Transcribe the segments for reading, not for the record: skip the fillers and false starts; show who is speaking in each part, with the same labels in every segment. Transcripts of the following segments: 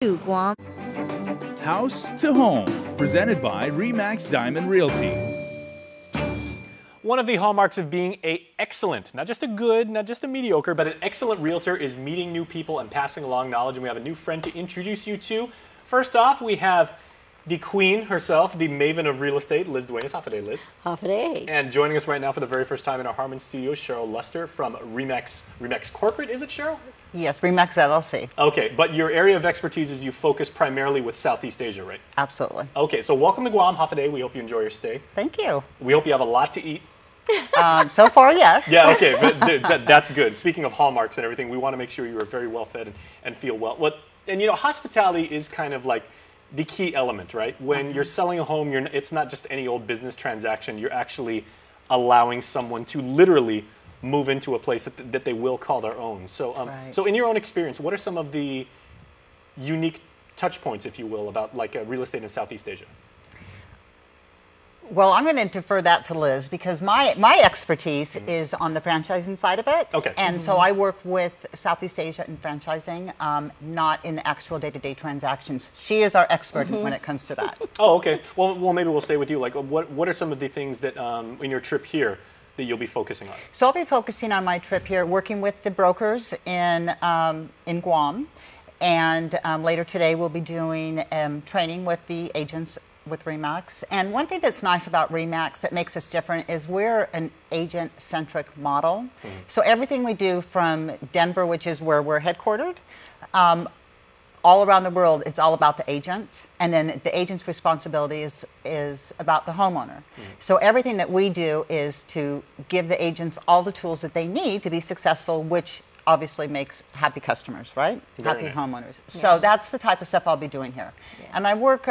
Speaker 1: Guam.
Speaker 2: House to Home, presented by Remax Diamond Realty.
Speaker 3: One of the hallmarks of being an excellent, not just a good, not just a mediocre, but an excellent realtor is meeting new people and passing along knowledge. And we have a new friend to introduce you to. First off, we have the queen herself, the maven of real estate, Liz Duenas. Half a day, Liz.
Speaker 4: Half a day.
Speaker 3: And joining us right now for the very first time in our Harmon studios, Cheryl Luster from Remax Corporate. Is it, Cheryl?
Speaker 5: Yes, Remax LLC.
Speaker 3: Okay, but your area of expertise is you focus primarily with Southeast Asia, right?
Speaker 5: Absolutely.
Speaker 3: Okay, so welcome to Guam, half a day. We hope you enjoy your stay.
Speaker 5: Thank you.
Speaker 3: We hope you have a lot to eat.
Speaker 5: So far, yes.
Speaker 3: Yeah, okay, but that's good. Speaking of hallmarks and everything, we want to make sure you are very well fed and feel well. And you know, hospitality is kind of like the key element, right? When you're selling a home, it's not just any old business transaction. You're actually allowing someone to literally move into a place that they will call their own. So,
Speaker 5: Right.
Speaker 3: So in your own experience, what are some of the unique touch points, if you will, about like real estate in Southeast Asia?
Speaker 5: Well, I'm going to defer that to Liz because my expertise is on the franchising side of it.
Speaker 3: Okay.
Speaker 5: And so I work with Southeast Asia in franchising, not in the actual day-to-day transactions. She is our expert when it comes to that.
Speaker 3: Oh, okay. Well, maybe we'll stay with you. Like, what are some of the things that in your trip here that you'll be focusing on?
Speaker 5: So I'll be focusing on my trip here, working with the brokers in Guam. And later today, we'll be doing training with the agents with Remax. And one thing that's nice about Remax that makes us different is we're an agent-centric model. So everything we do from Denver, which is where we're headquartered, all around the world, it's all about the agent. And then the agent's responsibility is about the homeowner. So everything that we do is to give the agents all the tools that they need to be successful, which obviously makes happy customers, right?
Speaker 3: Very
Speaker 5: Happy
Speaker 3: nice.
Speaker 5: homeowners. So that's the type of stuff I'll be doing here. And I work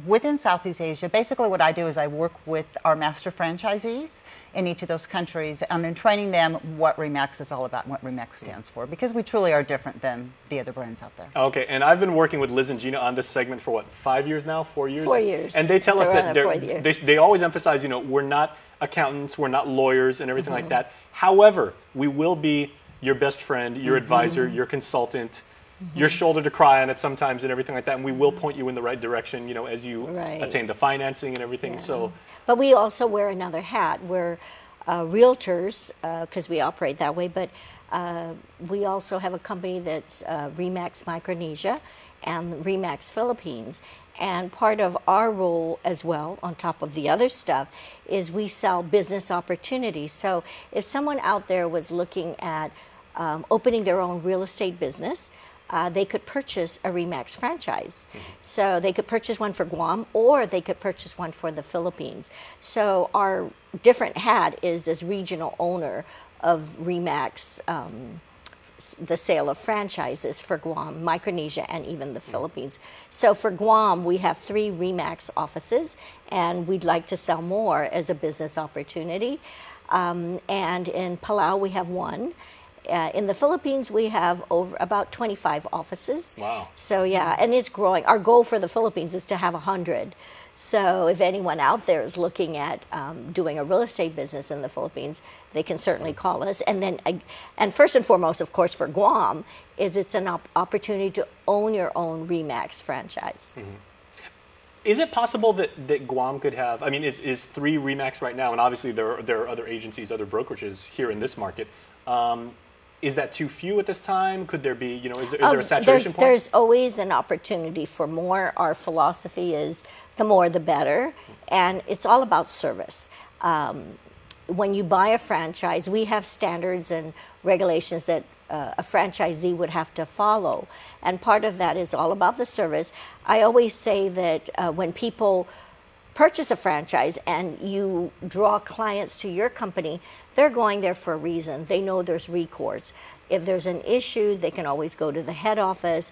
Speaker 5: within Southeast Asia. Basically what I do is I work with our master franchisees in each of those countries and then training them what Remax is all about and what Remax stands for, because we truly are different than the other brands out there.
Speaker 3: Okay, and I've been working with Liz and Gina on this segment for what, 5 years now, 4 years?
Speaker 4: 4 years.
Speaker 3: And they tell us that
Speaker 4: Around the 4th year.
Speaker 3: they always emphasize, you know, we're not accountants, we're not lawyers and everything like that. However, we will be your best friend, your advisor, your consultant, your shoulder to cry on it sometimes and everything like that. And we will point you in the right direction, you know, as you attain the financing and everything. So,
Speaker 4: but we also wear another hat. We're realtors because we operate that way, but we also have a company that's Remax Micronesia and Remax Philippines. And part of our role as well, on top of the other stuff, is we sell business opportunities. So if someone out there was looking at opening their own real estate business, they could purchase a Remax franchise. So they could purchase one for Guam or they could purchase one for the Philippines. So our different hat is as regional owner of Remax, the sale of franchises for Guam, Micronesia, and even the Philippines. So for Guam, we have 3 Remax offices, and we'd like to sell more as a business opportunity. And in Palau, we have 1. In the Philippines, we have about 25 offices.
Speaker 3: Wow.
Speaker 4: So yeah, and it's growing. Our goal for the Philippines is to have 100. So if anyone out there is looking at doing a real estate business in the Philippines, they can certainly call us. And then, and first and foremost, of course, for Guam, is it's an opportunity to own your own Remax franchise.
Speaker 3: is it possible that Guam could have, I mean, is 3 Remax right now, and obviously there are other agencies, other brokerages here in this market. Is that too few at this time? Could there be, you know, is there a saturation point?
Speaker 4: There's always an opportunity for more. Our philosophy is the more the better, and it's all about service. When you buy a franchise, we have standards and regulations that a franchisee would have to follow, and part of that is all about the service. I always say that when people purchase a franchise and you draw clients to your company, they're going there for a reason. They know there's recourse. If there's an issue, they can always go to the head office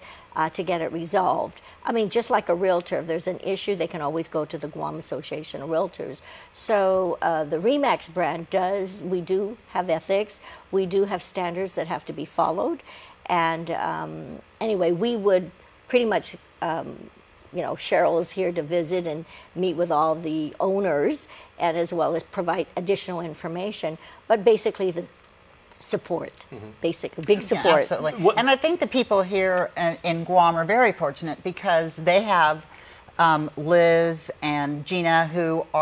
Speaker 4: to get it resolved. I mean, just like a realtor, if there's an issue, they can always go to the Guam Association of Realtors. So the Remax brand we do have ethics. We do have standards that have to be followed. And anyway, we would pretty much, you know, Cheryl is here to visit and meet with all the owners and as well as provide additional information. But basically support, basically, big
Speaker 5: Yeah,
Speaker 4: support.
Speaker 5: absolutely. And I think the people here in Guam are very fortunate because they have Liz and Gina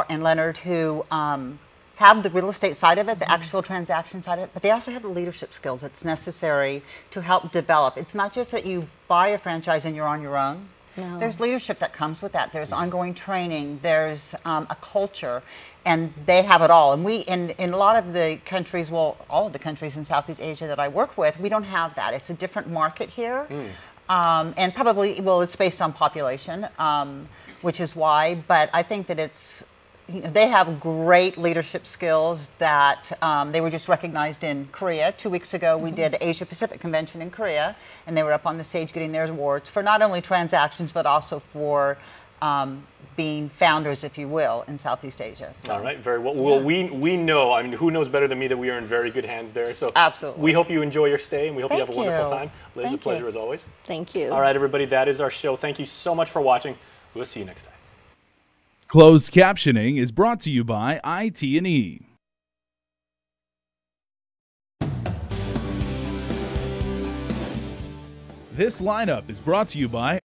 Speaker 5: and Leonard who have the real estate side of it, the actual transaction side of it, but they also have the leadership skills that's necessary to help develop. It's not just that you buy a franchise and you're on your own.
Speaker 4: No.
Speaker 5: There's leadership that comes with that. There's ongoing training. There's a culture, and they have it all. And we, in a lot of the countries, well, all of the countries in Southeast Asia that I work with, we don't have that. It's a different market here, and probably, well, it's based on population, which is why. But I think that it's, they have great leadership skills that they were just recognized in Korea. 2 weeks ago, we did Asia Pacific Convention in Korea, and they were up on the stage getting their awards for not only transactions, but also for being founders, if you will, in Southeast Asia. So.
Speaker 3: All right, very well. Well, we know, I mean, who knows better than me that we are in very good hands there. So
Speaker 5: absolutely.
Speaker 3: We hope you enjoy your stay, and we hope you have a wonderful time. Liz,
Speaker 5: Thank
Speaker 3: a pleasure
Speaker 5: you.
Speaker 3: as always.
Speaker 4: Thank you.
Speaker 3: All right, everybody, that is our show. Thank you so much for watching. We'll see you next time.
Speaker 2: Closed captioning is brought to you by IT&E. This lineup is brought to you by